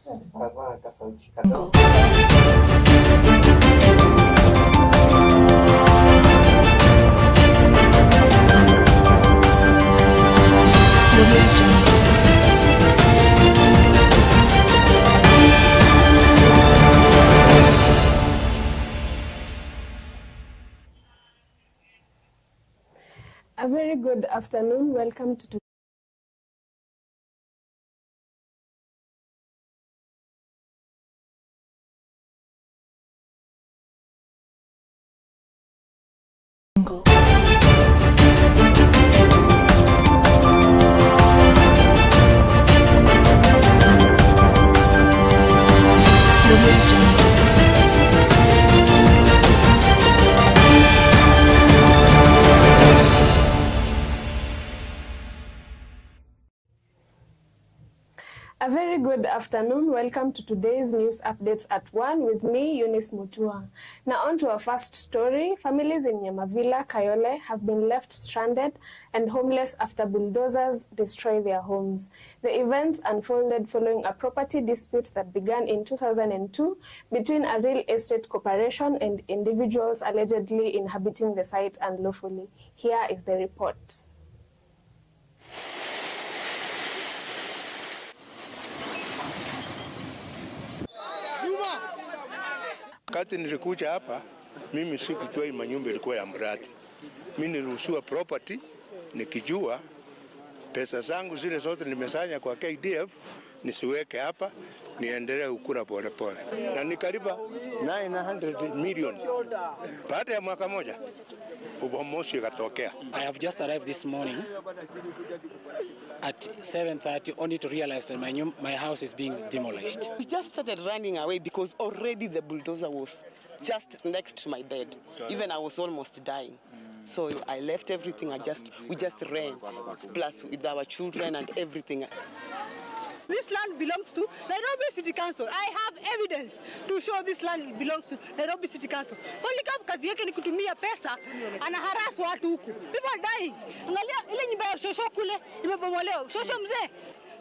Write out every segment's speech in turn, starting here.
A very good afternoon. Welcome to A very good afternoon. Welcome to today's news updates at 1 with me, Eunice Mutua. Now on to our first story. Families in Nyamavila, Kayole have been left stranded and homeless after bulldozers destroy their homes. The events unfolded following a property dispute that began in 2002 between a real estate corporation and individuals allegedly inhabiting the site unlawfully. Here is the report. Wakati nilikuja hapa, mimi sikujua hii manyumba ilikuwa ya mradi. Mimi niliruhusiwa property nikijua pesa zangu zile zote nimesanya kwa KDF nisiweke hapa, niendelee kukula pole pole. Na nikalipa 900 million. Baada ya mwaka moja ubomozi ukatokea. I have just arrived this morning at 7:30 only to realize that my house is being demolished. We just started running away because already the bulldozer was just next to my bed. Even I was almost dying. So I left everything. We just ran, plus with our children and everything. This land belongs to Nairobi City Council. I have evidence to show this land belongs to Nairobi City Council. Polycarp kazi yake ni kutumia pesa, anaharas watu huku. People are dying. Angalia ile nyumba ya shosho kule imebomolewa. Shosho mzee.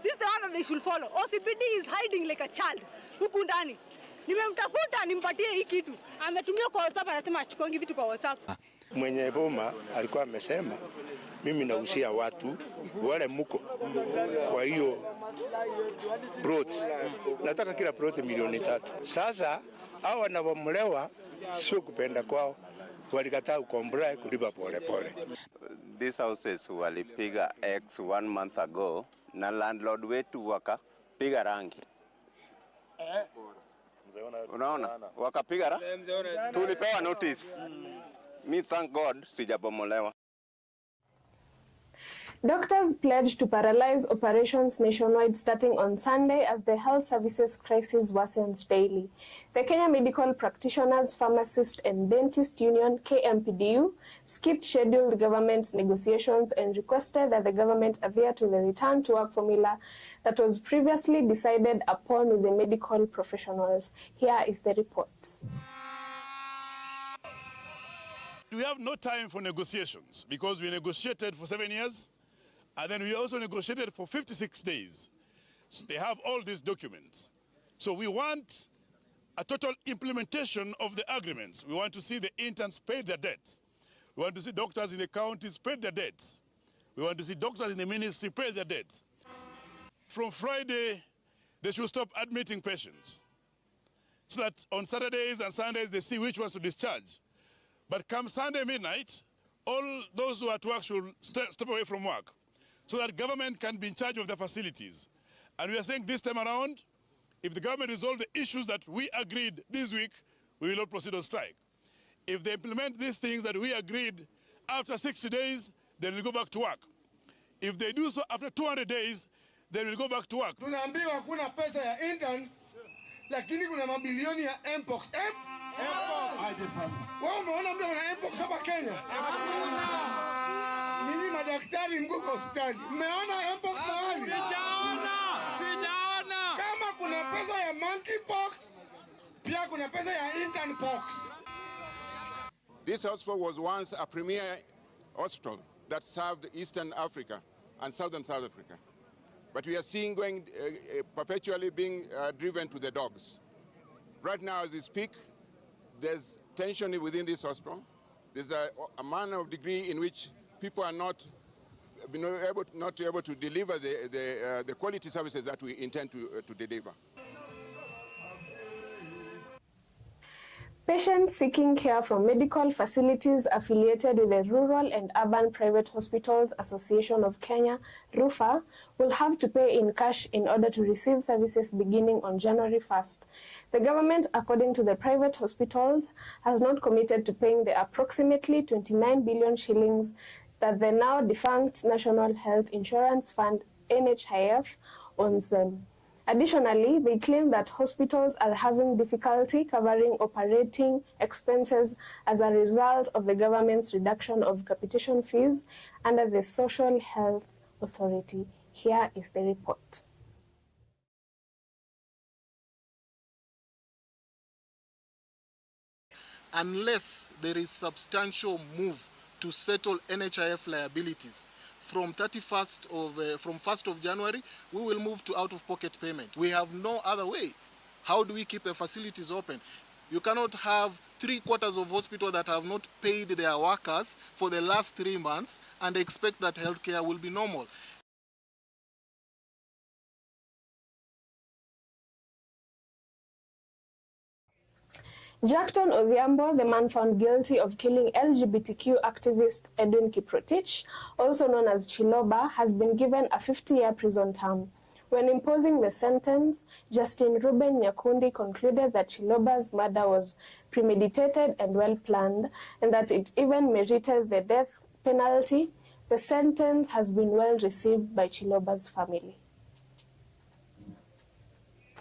This is the one that they should follow. OCPD is hiding like a child huku ndani. Nimemtafuta nimpatie hii kitu. Ametumia kwa WhatsApp, anasema achukongi vitu kwa WhatsApp. Mwenye boma alikuwa amesema mimi nausia watu wale muko. Kwa hiyo plots nataka kila plot milioni 3. Sasa hao wanabomolewa sio kupenda kwao, walikataa kukomboa kulipa pole pole. These houses walipiga X 1 month ago na landlord wetu wakapiga rangi. Unaona? Wakapiga tulipewa notice. Me thank God sijabomolewa. Doctors pledged to paralyze operations nationwide starting on Sunday as the health services crisis worsens daily. The Kenya Medical Practitioners, Pharmacists and Dentist Union, KMPDU, skipped scheduled government negotiations and requested that the government adhere to the return to work formula that was previously decided upon with the medical professionals. Here is the report. We have no time for negotiations because we negotiated for 7 years and then we also negotiated for 56 days. So they have all these documents. So we want a total implementation of the agreements. We want to see the interns pay their debts. We want to see doctors in the counties pay their debts. We want to see doctors in the ministry pay their debts. From Friday, they should stop admitting patients so that on Saturdays and Sundays they see which ones to discharge. But come Sunday midnight, all those who are at work should step away from work so that government can be in charge of the facilities. And we are saying this time around, if the government resolve the issues that we agreed this week, we will not proceed on strike. If they implement these things that we agreed after 60 days, then we'll go back to work. If they do so after 200 days, then we'll go back to work. Tunaambiwa kuna pesa ya interns, lakini kuna mabilioni ya Mpox. Aje sasa. Wao umeona mbona kuna Mpox hapa Kenya? Ninyi madaktari mko hospitali. Mmeona Mpox mahali? Sijaona. Kama kuna pesa ya monkeypox, pia kuna pesa ya intern pox. This hospital was once a premier hospital that served Eastern Africa and Southern South Africa. but we are seeing going perpetually being driven to the dogs. Right now, as we speak, there's tension within this hospital. There's a manner of degree in which people are not able to deliver the quality services that we intend to deliver. Patients seeking care from medical facilities affiliated with the Rural and Urban Private Hospitals Association of Kenya, RUFA, will have to pay in cash in order to receive services beginning on January 1st. The government, according to the private hospitals, has not committed to paying the approximately 29 billion shillings that the now defunct National Health Insurance Fund, NHIF, owns them. Additionally, they claim that hospitals are having difficulty covering operating expenses as a result of the government's reduction of capitation fees under the Social Health Authority. Here is the report. Unless there is substantial move to settle NHIF liabilities, from 1st of January, we will move to out-of-pocket payment. We have no other way. How do we keep the facilities open? You cannot have 3/4 of hospitals that have not paid their workers for the last 3 months and expect that healthcare will be normal. Jackton Odhiambo, the man found guilty of killing LGBTQ activist Edwin Kiprotich, also known as Chiloba, has been given a 50-year prison term. When imposing the sentence, Justin Ruben Nyakundi concluded that Chiloba's murder was premeditated and well-planned, and that it even merited the death penalty. The sentence has been well received by Chiloba's family.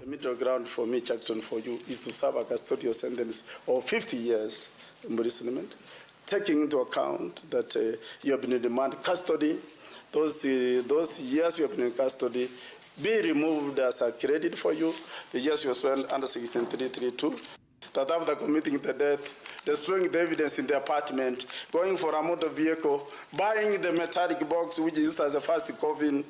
The middle ground for me, Jackson, for you, is to serve a custodial sentence of 50 years imprisonment, taking into account that you have been in demand custody. Those years you have been in custody be removed as a credit for you. The years you spent under 16332, that after committing the death, destroying the evidence in the apartment, going for a motor vehicle, buying the metallic box which is used as a first coffin.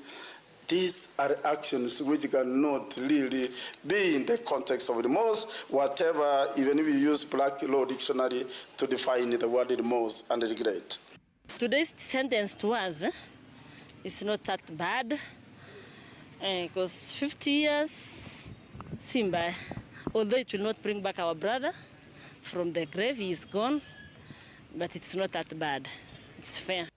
These are actions which cannot really be in the context of remorse, whatever, even if you use Black Law Dictionary to define the word remorse and regret. Today's sentence to us is not that bad, because 50 years, Simba, although it will not bring back our brother from the grave, he is gone, but it's not that bad. It's fair.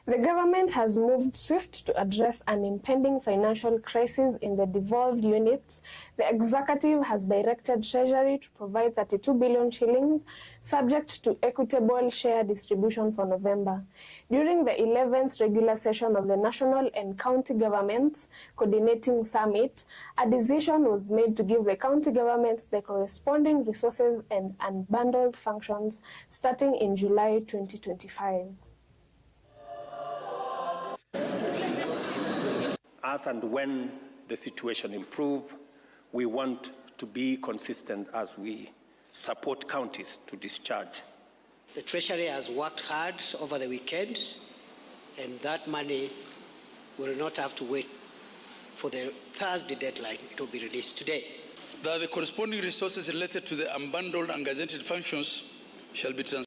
The government has moved swift to address an impending financial crisis in the devolved units. The executive has directed Treasury to provide 32 billion shillings, subject to equitable share distribution for November. During the 11th regular session of the National and County Governments Coordinating Summit, a decision was made to give the county governments the corresponding resources and unbundled functions starting in July 2025. As and when the situation improves, we want to be consistent as we support counties to discharge. The Treasury has worked hard over the weekend, and that money will not have to wait for the Thursday deadline. It will be released today. That the corresponding resources related to the unbundled and gazetted functions shall be transferred.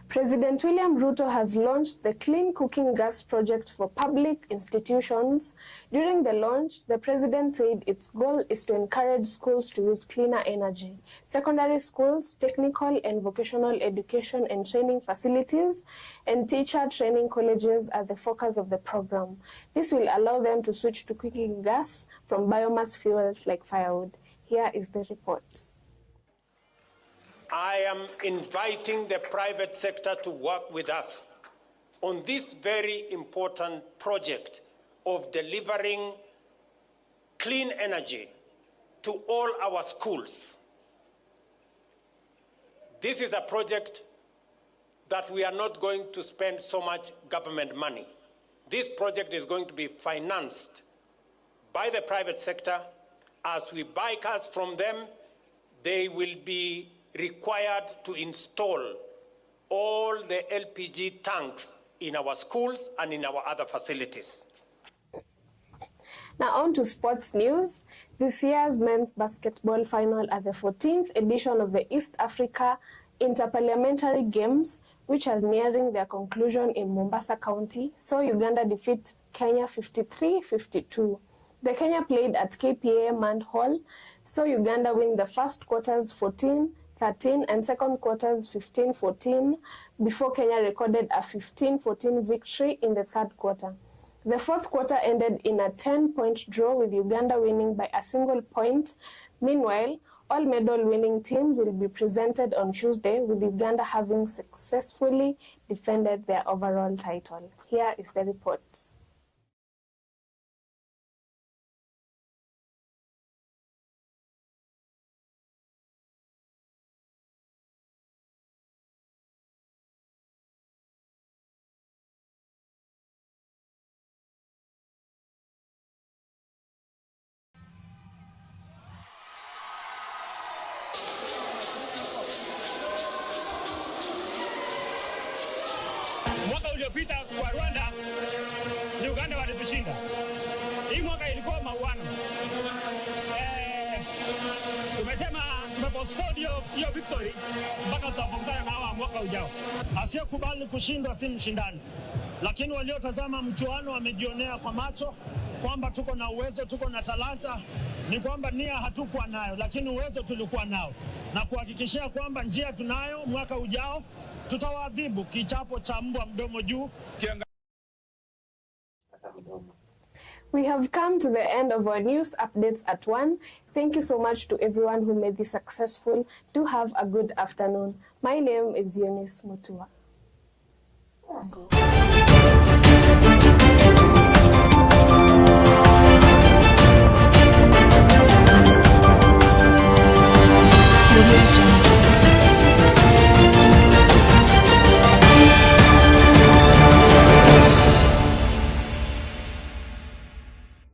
President William Ruto has launched the Clean Cooking Gas Project for public institutions. During the launch, the president said its goal is to encourage schools to use cleaner energy. Secondary schools, technical and vocational education and training facilities, and teacher training colleges are the focus of the program. This will allow them to switch to cooking gas from biomass fuels like firewood. Here is the report. I am inviting the private sector to work with us on this very important project of delivering clean energy to all our schools. This is a project that we are not going to spend so much government money. This project is going to be financed by the private sector. As we buy cars from them, they will be required to install all the LPG tanks in our schools and in our other facilities. Now on to sports news. This year's men's basketball final at the 14th edition of the East Africa Interparliamentary Games, which are nearing their conclusion in Mombasa County, saw Uganda defeat Kenya 53-52. The Kenya played at KPA Mand Hall, saw Uganda win the first quarters 14-13 and second quarters 15-14, before Kenya recorded a 15-14 victory in the third quarter. The fourth quarter ended in a 10-point draw with Uganda winning by a single point. Meanwhile, all medal-winning teams will be presented on Tuesday, with Uganda having successfully defended their overall title. Here is the report. Mwaka uliopita kwa Rwanda, Uganda walitushinda. Hii mwaka ilikuwa mauano. Tumesema tumepostpone hiyo victory mpaka tutapokutana na hawa mwaka ujao. Asiyekubali kushindwa si mshindani. Lakini waliotazama mchuano wamejionea kwa macho kwamba tuko na uwezo, tuko na talanta. Ni kwamba nia hatukuwa nayo, lakini uwezo tulikuwa nao. Na kuhakikishia kwamba njia tunayo, mwaka ujao tutawaadhibu kichapo cha mbwa mdomo juu. We have come to the end of our news updates at 1. Thank you so much to everyone who made this successful. Do have a good afternoon. My name is Eunice Mutua.